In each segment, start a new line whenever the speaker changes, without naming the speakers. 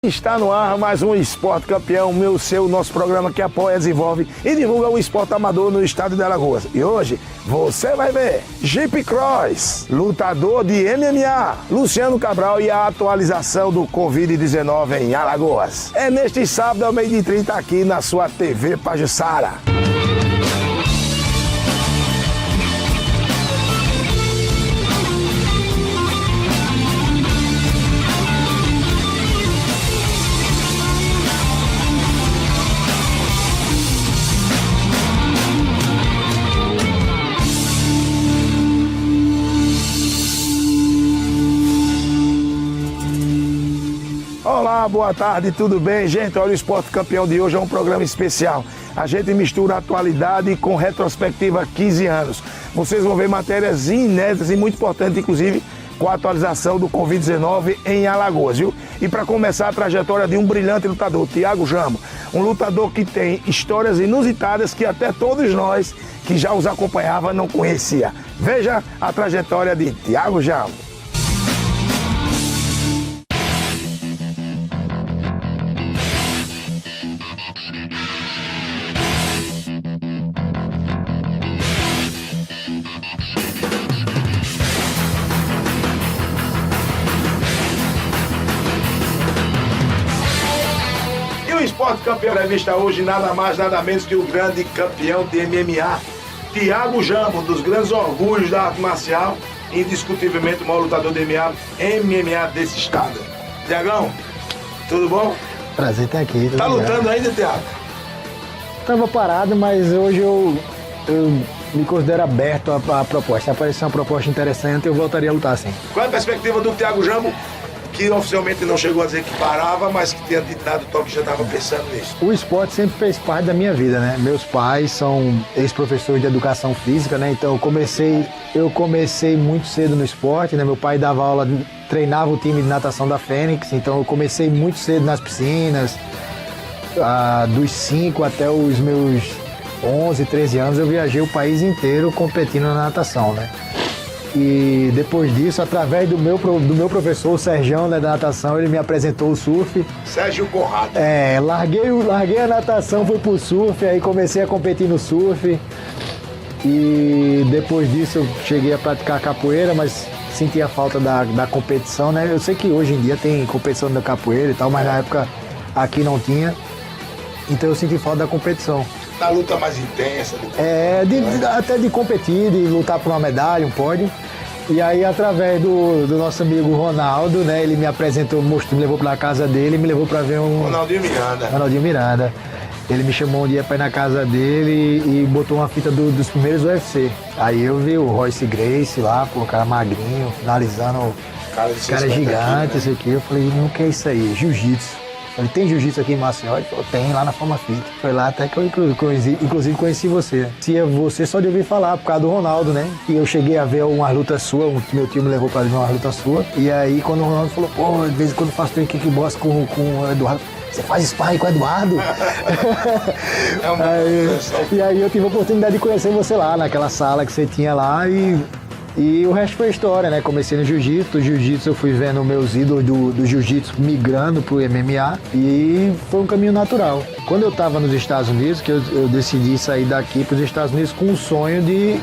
Está no ar mais um Esporte Campeão, nosso programa que apoia, desenvolve e divulga o esporte amador no estado de Alagoas. E hoje você vai ver Jeep Cross, lutador de MMA, Luciano Cabral e a atualização do Covid-19 em Alagoas. É neste sábado ao 12h30 aqui na sua TV Pajuçara. Olá, boa tarde, tudo bem? Gente, olha, o Esporte Campeão de hoje é um programa especial. A gente mistura atualidade com retrospectiva 15 anos. Vocês vão ver matérias inéditas e muito importantes, inclusive com a atualização do Covid-19 em Alagoas, viu? E para começar, a trajetória de um brilhante lutador, Thiago Jambo. Um lutador que tem histórias inusitadas que até todos nós que já os acompanhava não conhecia. Veja a trajetória de Thiago Jambo. O Esporte Campeão revista hoje nada mais, nada menos que o grande campeão de MMA, Thiago Jambo, um dos grandes orgulhos da arte marcial, indiscutivelmente o maior lutador de MMA desse estado. Thiagão, tudo bom?
Prazer estar aqui.
Tá lutando ainda, Thiago?
Tava parado, mas hoje eu me considero aberto à proposta. Se aparecer uma proposta interessante, eu voltaria a lutar sim.
Qual é a perspectiva do Thiago Jambo, que oficialmente não chegou a dizer que parava, mas que tinha dado toque que já estava pensando nisso?
O esporte sempre fez parte da minha vida, né? Meus pais são ex-professores de educação física, né? Então eu comecei muito cedo no esporte, né? Meu pai dava aula, treinava o time de natação da Fênix, então eu comecei muito cedo nas piscinas. Dos 5 até os meus 11, 13 anos eu viajei o país inteiro competindo na natação, né? E depois disso, através do meu professor, o Serjão, né, da natação, ele me apresentou o surf.
Sérgio Conrado.
Larguei a natação, fui pro surf, aí comecei a competir no surf. E depois disso eu cheguei a praticar capoeira, mas senti a falta da competição, né? Eu sei que hoje em dia tem competição da capoeira e tal, mas na época aqui não tinha. Então eu senti falta da competição.
Da luta mais intensa.
Até de competir, de lutar por uma medalha, um pódio. E aí, através do nosso amigo Ronaldo, né, ele me apresentou, me levou pra casa dele, me levou pra ver
Ronaldinho
Miranda. Ele me chamou um dia pra ir na casa dele e botou uma fita dos primeiros UFC. Aí eu vi o Royce Gracie lá, pô, o cara magrinho, finalizando, cara gigante, isso aqui. Eu falei, não, que é isso aí? Jiu-jitsu. Ele tem jiu-jitsu aqui em Maceió? Ele falou, tem, lá na Forma Fit. Foi lá até que eu inclusive conheci você. Conhecia você só de ouvir falar, por causa do Ronaldo, né? E eu cheguei a ver umas lutas suas, meu time me levou pra ver umas lutas suas. E aí, quando o Ronaldo falou, pô, de vez em quando eu faço treino kickbox com o Eduardo. Você faz sparring com o Eduardo? E aí eu tive a oportunidade de conhecer você lá, naquela sala que você tinha lá e o resto foi história, né? Comecei no jiu-jitsu, do jiu-jitsu eu fui vendo meus ídolos do jiu-jitsu migrando pro MMA e foi um caminho natural. Quando eu tava nos Estados Unidos, que eu decidi sair daqui pros Estados Unidos com o sonho de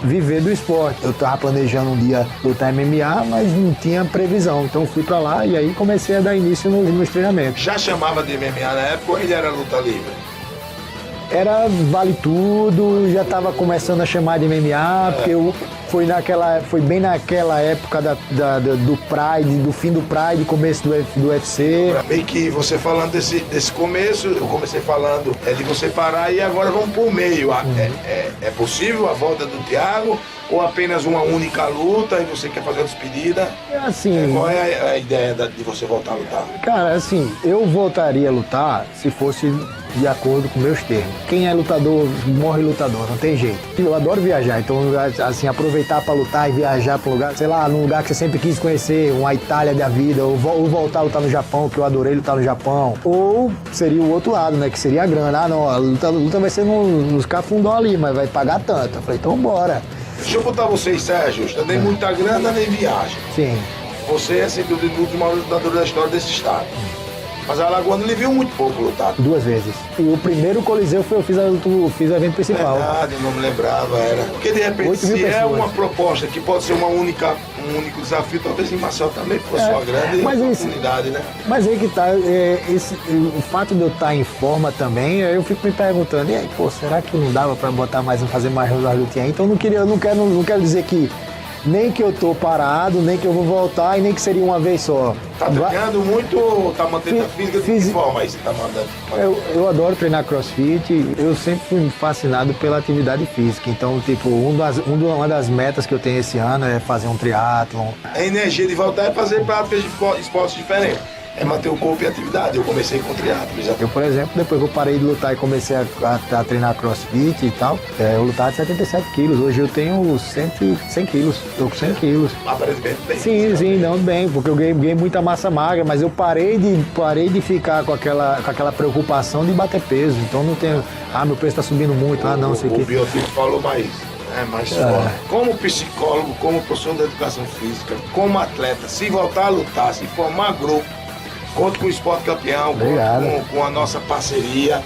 viver do esporte. Eu tava planejando um dia lutar MMA, mas não tinha previsão, então fui pra lá e aí comecei a dar início nos treinamentos.
Já chamava de MMA na época ou ele era luta livre?
Era vale tudo, já estava começando a chamar de MMA, porque foi bem naquela época do Pride, do fim do Pride, começo do UFC.
Bem que você falando desse começo, eu comecei falando de você parar e agora vamos pro meio. É possível a volta do Thiago ou apenas uma única luta e você quer fazer a despedida? Qual é a ideia de você voltar a lutar?
Cara, assim, eu voltaria a lutar se fosse de acordo com meus termos. Quem é lutador, morre lutador, não tem jeito. Eu adoro viajar, então, assim, aproveitar pra lutar e viajar pra um lugar, sei lá, num lugar que você sempre quis conhecer, uma Itália da vida, ou voltar a lutar no Japão, que eu adorei lutar no Japão. Ou seria o outro lado, né, que seria a grana. Não, a luta vai ser nos cafundó ali, mas vai pagar tanto. Eu falei, então bora.
Deixa eu botar vocês, Sérgio, nem muita grana, nem viagem.
Sim.
Você é, sem dúvida, o maior lutador da história desse estado. Mas a Alagoas não lhe viu muito pouco lutar.
2 vezes. E o primeiro Coliseu eu fiz o evento principal.
Verdade, não me lembrava, era. Porque de repente, se é uma proposta que pode ser um único desafio, talvez em Marcel também fosse uma grande oportunidade, né?
Mas aí que tá, o fato de eu estar em forma também, eu fico me perguntando, e aí, pô, será que não dava pra botar mais, fazer mais lutinhas? Então eu não quero dizer que nem que eu tô parado, nem que eu vou voltar e nem que seria uma vez só.
Tá treinando muito ou tá mantendo a física de que forma aí você tá mandando?
Eu adoro treinar crossfit, eu sempre fui fascinado pela atividade física, então, tipo, uma das metas que eu tenho esse ano é fazer um triatlon.
A energia de voltar é fazer práticas de esportes diferentes. É manter o corpo em atividade. Eu comecei com triatlo.
Eu, por exemplo, depois que eu parei de lutar e comecei a treinar crossfit e tal, eu lutava de 77 quilos. Hoje eu tenho 100 quilos. Tô com 100 quilos.
Aparentemente bem.
Sim, não bem, porque eu ganhei muita massa magra, mas eu parei de ficar com aquela preocupação de bater peso. Então não tenho, meu peso tá subindo muito, não sei o que.
O biotipo falou mais forte. Como psicólogo, como professor de educação física, como atleta, se voltar a lutar, se formar grupo, conto com o Esporte Campeão, com a nossa parceria.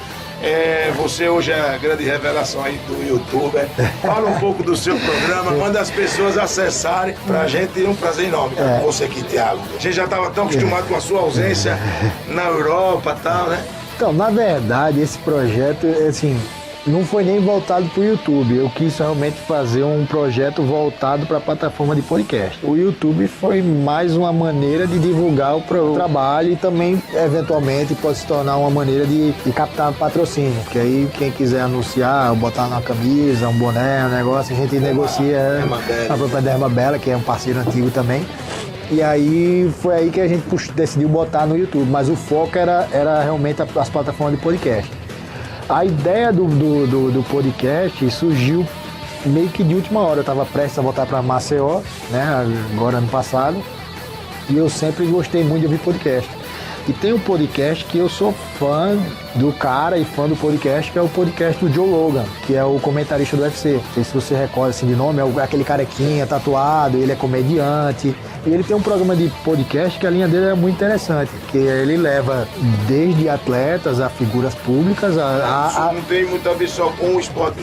Você hoje é a grande revelação aí do YouTuber. Fala um pouco do seu programa, manda as pessoas acessarem. Pra gente é um prazer enorme estar com você aqui, Thiago. A gente já estava tão acostumado com a sua ausência na Europa e tal, né?
Então, na verdade, esse projeto, assim, não foi nem voltado para o YouTube. Eu quis realmente fazer um projeto voltado para a plataforma de podcast. O YouTube foi mais uma maneira de divulgar o trabalho e também, eventualmente, pode se tornar uma maneira de captar patrocínio. Porque aí, quem quiser anunciar, botar na camisa, um boné, um negócio, a gente negocia a própria Dermabella, que é um parceiro antigo também. E aí, foi aí que a gente decidiu botar no YouTube. Mas o foco era realmente as plataformas de podcast. A ideia do podcast surgiu meio que de última hora. Eu estava prestes a voltar para Maceió, né, agora ano passado, e eu sempre gostei muito de ouvir podcast. E tem um podcast que eu sou fã do cara e fã do podcast, que é o podcast do Joe Rogan, que é o comentarista do UFC. Não sei se você recorda assim de nome, é aquele carequinha tatuado, ele é comediante. E ele tem um programa de podcast que a linha dele é muito interessante, que ele leva desde atletas a figuras públicas
não tem muito a ver só com o esporte.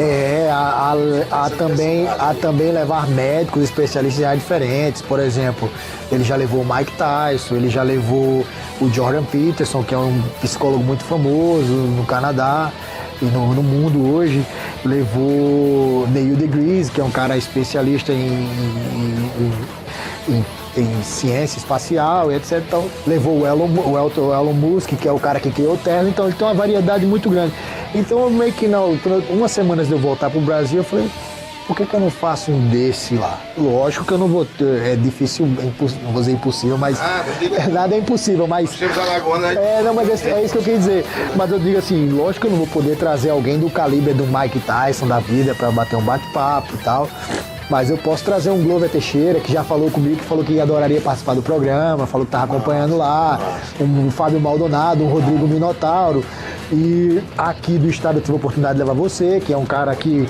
Também levar médicos especialistas em áreas diferentes. Por exemplo, ele já levou o Mike Tyson, ele já levou o Jordan Peterson, que é um psicólogo muito famoso no Canadá e no mundo hoje. Levou Neil deGrasse, que é um cara especialista em ciência espacial e etc. Então, levou o Elon Musk, que é o cara que criou o Tesla. Então, ele tem uma variedade muito grande. Então, meio que umas semanas de eu voltar pro Brasil, eu falei, por que eu não faço um desse lá? Lógico que eu não vou ter, é difícil, não vou dizer impossível, mas nada é impossível, mas... Mas é isso que eu queria dizer. Mas eu digo assim, lógico que eu não vou poder trazer alguém do calibre do Mike Tyson da vida para bater um bate-papo e tal. Mas eu posso trazer um Glover Teixeira, que já falou comigo, que falou que adoraria participar do programa, falou que estava acompanhando lá, um Fábio Maldonado, um Rodrigo Minotauro. E aqui do estado eu tive a oportunidade de levar você, que é um cara que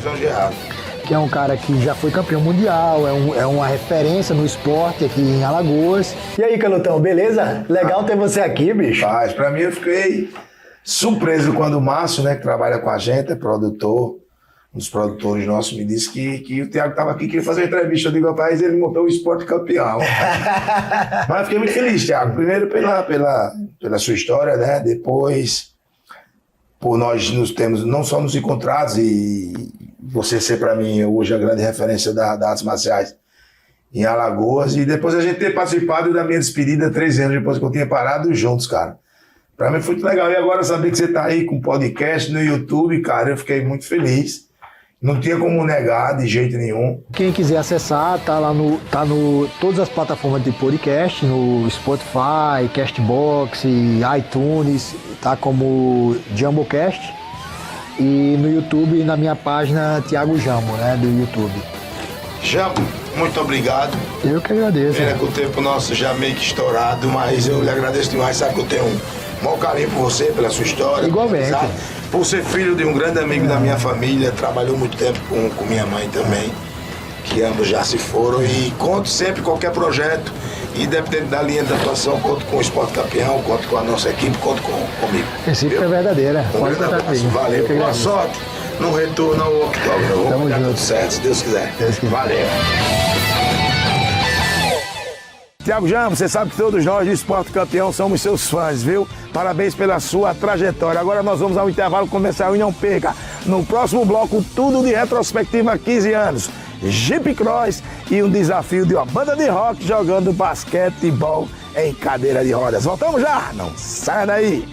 já foi campeão mundial, é uma referência no esporte aqui em Alagoas. E aí, Canutão, beleza? Legal ter você aqui, bicho.
Pra mim eu fiquei surpreso quando o Márcio, né, que trabalha com a gente, é produtor, um dos produtores nossos, me disse que o Thiago estava aqui, queria fazer uma entrevista. Eu digo, rapaz, ele montou o Esporte Campeão. Mas eu fiquei muito feliz, Thiago. Primeiro pela sua história, né? Depois, por nós não só nos encontrados e você ser para mim hoje a grande referência das artes marciais em Alagoas, e depois a gente ter participado da minha despedida 3 anos depois que eu tinha parado juntos, cara. Para mim foi muito legal. E agora saber que você tá aí com podcast no YouTube, cara, eu fiquei muito feliz. Não tinha como negar de jeito nenhum.
Quem quiser acessar, tá no todas as plataformas de podcast, no Spotify, Castbox, iTunes, tá como JumboCast. E no YouTube, na minha página Thiago Jambo, né, do YouTube.
Jambo, muito obrigado.
Eu que agradeço.
Pena que o tempo nosso já meio que estourado, mas eu lhe agradeço demais, sabe que eu tenho um maior carinho por você, pela sua história.
Igualmente.
Por ser filho de um grande amigo da minha família, trabalhou muito tempo com minha mãe também. que ambos já se foram. E conto sempre qualquer projeto, independente da linha de atuação, conto com o Esporte Campeão, conto com a nossa equipe, conto comigo.
A princípio é verdadeira.
Um
Pode
grande
contar
abraço,
comigo.
valeu, boa sorte no retorno ao octógono. Vamos dar tudo certo, se Deus quiser. Valeu. Thiago Jamba, você sabe que todos nós do Esporte Campeão somos seus fãs, viu? Parabéns pela sua trajetória. Agora nós vamos ao intervalo comercial e não perca. No próximo bloco, tudo de retrospectiva 15 anos. Jeep Cross e um desafio de uma banda de rock jogando basquetebol em cadeira de rodas. Voltamos já, não saia daí.